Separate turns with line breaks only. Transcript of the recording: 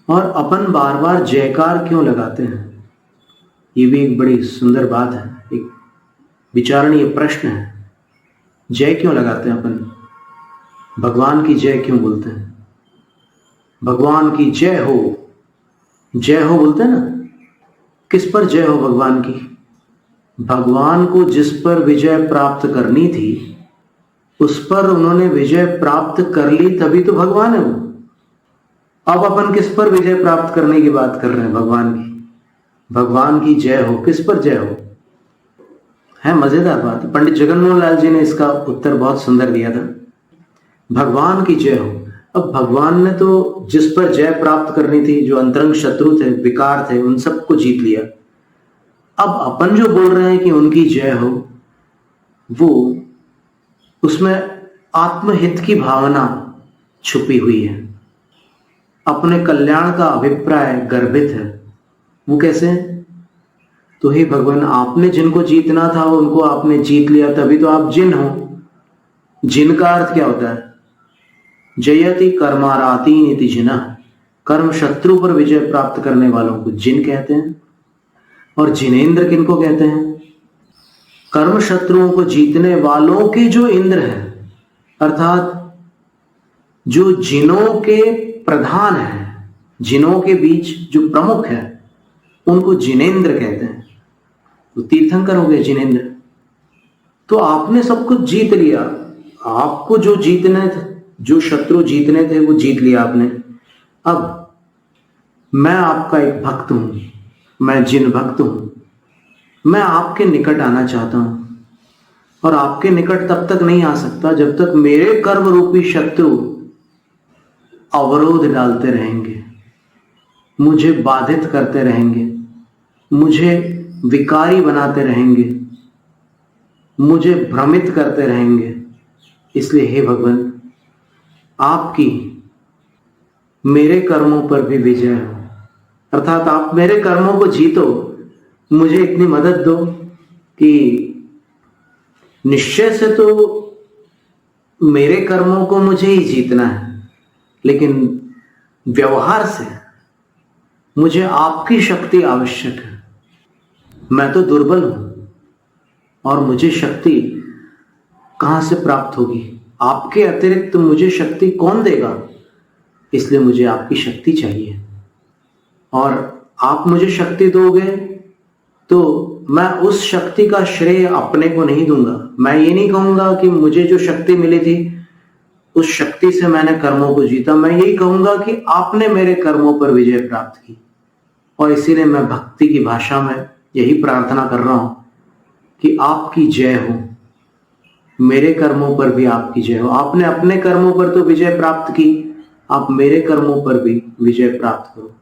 और अपन बार बार जयकार क्यों लगाते हैं? ये भी एक बड़ी सुंदर बात है, एक विचारणीय प्रश्न है। जय क्यों लगाते हैं अपन? भगवान की जय क्यों बोलते हैं? भगवान की जय हो बोलते हैं ना। किस पर जय हो भगवान की? भगवान को जिस पर विजय प्राप्त करनी थी उस पर उन्होंने विजय प्राप्त कर ली, तभी तो भगवान है वो। अब अपन किस पर विजय प्राप्त करने की बात कर रहे हैं? भगवान की। भगवान की जय हो, किस पर जय हो? है मजेदार बात। पंडित जगन्मोहन लाल जी ने इसका उत्तर बहुत सुंदर दिया था। भगवान की जय हो। अब भगवान ने तो जिस पर जय प्राप्त करनी थी, जो अंतरंग शत्रु थे, विकार थे, उन सबको जीत लिया। अब अपन जो बोल रहे हैं कि उनकी जय हो, वो उसमें आत्महित की भावना छुपी हुई है, अपने कल्याण का अभिप्राय गर्भित है। वो कैसे? तो हे भगवान, आपने जिनको जीतना था उनको आपने जीत लिया, तभी तो आप जिन हो। जिन का अर्थ क्या होता है? जयति कर्माराती नीति जिना। कर्म शत्रु पर विजय प्राप्त करने वालों को जिन कहते हैं। और जिनेंद्र किनको कहते हैं? कर्म शत्रुओं को जीतने वालों के जो इंद्र है, अर्थात जो जिनों के प्रधान है, जिनों के बीच जो प्रमुख है, उनको जिनेंद्र कहते हैं। तो तीर्थंकर हो गए जिनेंद्र। तो आपने सब कुछ जीत लिया। आपको जो जीतने थे, जो शत्रु जीतने थे, वो जीत लिया आपने। अब मैं आपका एक भक्त हूं, मैं जिन भक्त हूं। मैं आपके निकट आना चाहता हूं, और आपके निकट तब तक नहीं आ सकता जब तक मेरे कर्म रूपी शत्रु अवरोध डालते रहेंगे, मुझे बाधित करते रहेंगे, मुझे विकारी बनाते रहेंगे, मुझे भ्रमित करते रहेंगे। इसलिए हे भगवान, आपकी मेरे कर्मों पर भी विजय हो, अर्थात आप मेरे कर्मों को जीतो। मुझे इतनी मदद दो कि निश्चय से तो मेरे कर्मों को मुझे ही जीतना है, लेकिन व्यवहार से मुझे आपकी शक्ति आवश्यक है। मैं तो दुर्बल हूं और मुझे शक्ति कहां से प्राप्त होगी? आपके अतिरिक्त मुझे शक्ति कौन देगा? इसलिए मुझे आपकी शक्ति चाहिए। और आप मुझे शक्ति दोगे तो मैं उस शक्ति का श्रेय अपने को नहीं दूंगा। मैं ये नहीं कहूंगा कि मुझे जो शक्ति मिली थी उस शक्ति से मैंने कर्मों को जीता। मैं यही कहूंगा कि आपने मेरे कर्मों पर विजय प्राप्त की। और इसीलिए मैं भक्ति की भाषा में यही प्रार्थना कर रहा हूं कि आपकी जय हो, मेरे कर्मों पर भी आपकी जय हो। आपने अपने कर्मों पर तो विजय प्राप्त की, आप मेरे कर्मों पर भी विजय प्राप्त करो।